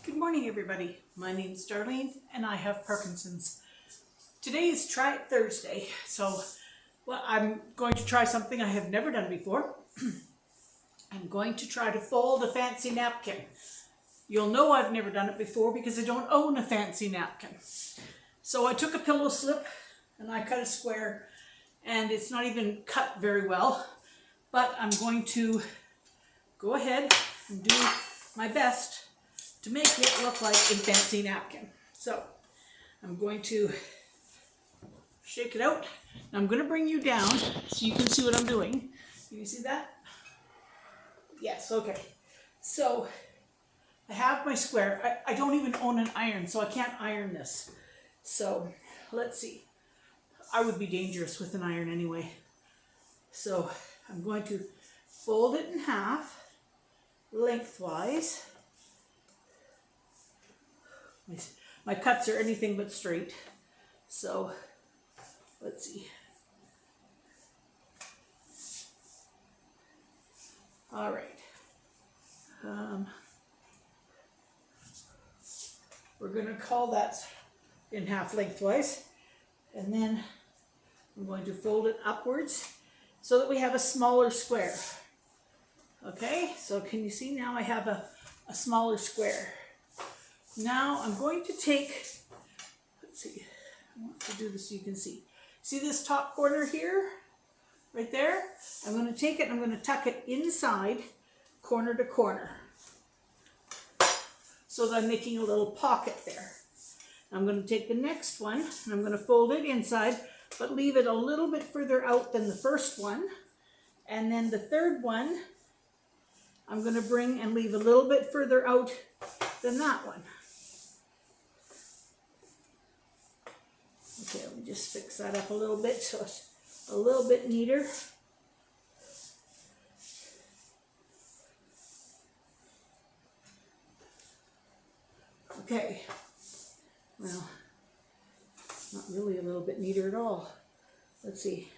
Good morning, everybody. My name is Darlene and I have Parkinson's. Today is Try It Thursday, so I'm going to try something I have never done before. I'm going to try to fold a fancy napkin. You'll know I've never done it before because I don't own a fancy napkin. So I took a pillow slip and I cut a square, and it's not even cut very well, but I'm going to go ahead and do my best to make it look like a fancy napkin. So I'm going to shake it out. Now I'm going to bring you down so you can see what I'm doing. Can you see that? Yes, okay. So I have my square. I don't even own an iron, so I can't iron this. So let's see. I would be dangerous with an iron anyway. So I'm going to fold it in half lengthwise. My cuts are anything but straight. So let's see. All right. We're going to call that in half lengthwise. And then I'm going to fold it upwards so that we have a smaller square. Okay, so can you see now I have a smaller square. Now I'm going to take, let's see, I want to do this so you can see. See this top corner here, right there? I'm going to take it and I'm going to tuck it inside, corner to corner, so that I'm making a little pocket there. I'm going to take the next one and I'm going to fold it inside, but leave it a little bit further out than the first one. And then the third one, I'm going to bring and leave a little bit further out than that one. Okay, let me just fix that up a little bit so it's a little bit neater. Okay, well, not really a little bit neater at all. Let's see.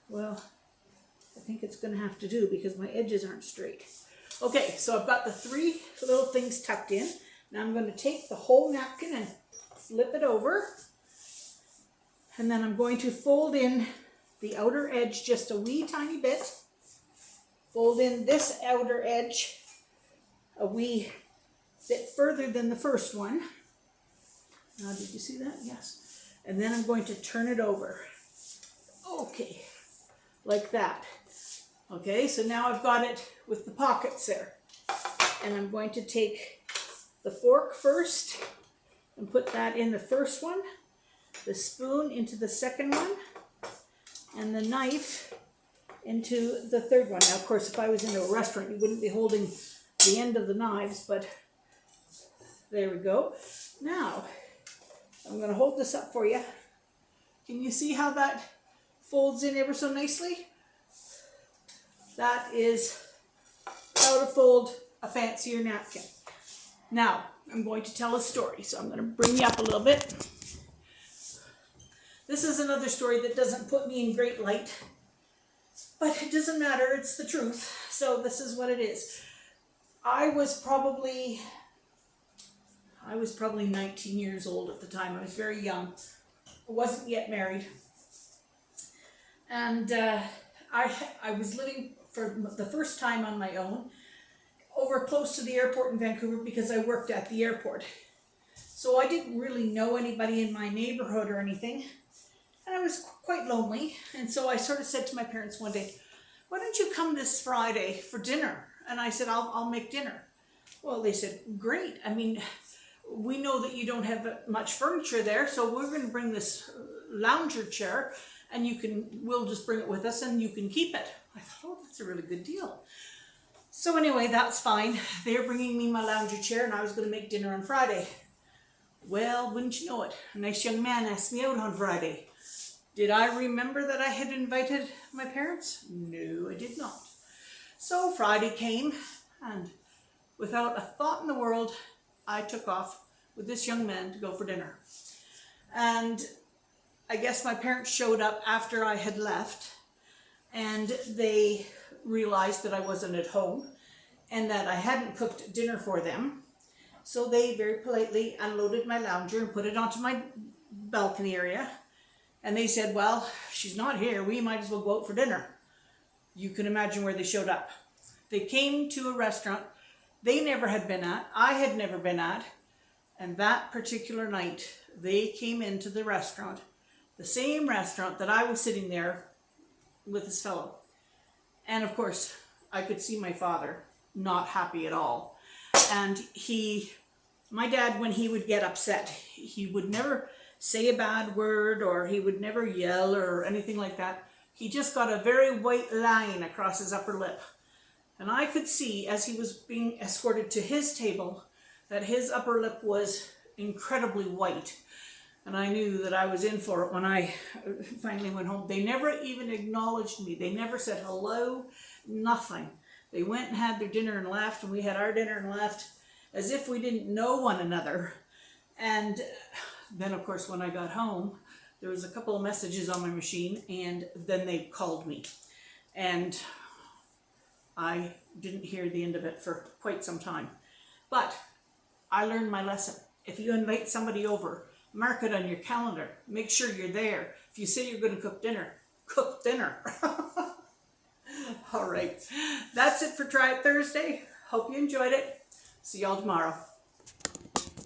Well, I think it's going to have to do because my edges aren't straight. Okay, so I've got the three little things tucked in. Now I'm going to take the whole napkin and flip it over. And then I'm going to fold in the outer edge just a wee tiny bit. Fold in this outer edge a wee bit further than the first one. Now, did you see that? Yes. And then I'm going to turn it over. Okay, like that. Okay, so now I've got it with the pockets there. And I'm going to take the fork first and put that in the first one, the spoon into the second one, and the knife into the third one. Now, of course, if I was in a restaurant, you wouldn't be holding the end of the knives, but there we go. Now, I'm going to hold this up for you. Can you see how that folds in ever so nicely? That is how to fold a fancier napkin. Now, I'm going to tell a story, so I'm going to bring you up a little bit. This is another story that doesn't put me in great light, but it doesn't matter, it's the truth. So this is what it is. I was probably 19 years old at the time. I was very young. I wasn't yet married. And I was living for the first time on my own over close to the airport in Vancouver because I worked at the airport. So I didn't really know anybody in my neighborhood or anything. And I was quite lonely. And so I sort of said to my parents one day, why don't you come this Friday for dinner? And I said, I'll make dinner. Well, they said, great. I mean, we know that you don't have much furniture there, so we're going to bring this lounger chair, and we'll just bring it with us and you can keep it. I thought, oh, that's a really good deal. So anyway, that's fine. They're bringing me my lounger chair and I was going to make dinner on Friday. Well, wouldn't you know it, a nice young man asked me out on Friday. Did I remember that I had invited my parents? No, I did not. So Friday came, and without a thought in the world, I took off with this young man to go for dinner. And I guess my parents showed up after I had left, and they realized that I wasn't at home and that I hadn't cooked dinner for them. So they very politely unloaded my lounger and put it onto my balcony area. And they said, well, she's not here. We might as well go out for dinner. You can imagine where they showed up. They came to a restaurant they never had been at, I had never been at. And that particular night, they came into the restaurant, the same restaurant that I was sitting there with this fellow. And of course, I could see my father not happy at all. And my dad, when he would get upset, he would never say a bad word, or he would never yell or anything like that. He just got a very white line across his upper lip. And I could see, as he was being escorted to his table, that his upper lip was incredibly white. And I knew that I was in for it when I finally went home. They never even acknowledged me. They never said hello, nothing. They went and had their dinner and left, and we had our dinner and left, as if we didn't know one another. And then, of course, when I got home, there was a couple of messages on my machine, and then they called me. And I didn't hear the end of it for quite some time. But I learned my lesson. If you invite somebody over, mark it on your calendar. Make sure you're there. If you say you're going to cook dinner, cook dinner. All right. That's it for Try It Thursday. Hope you enjoyed it. See y'all tomorrow.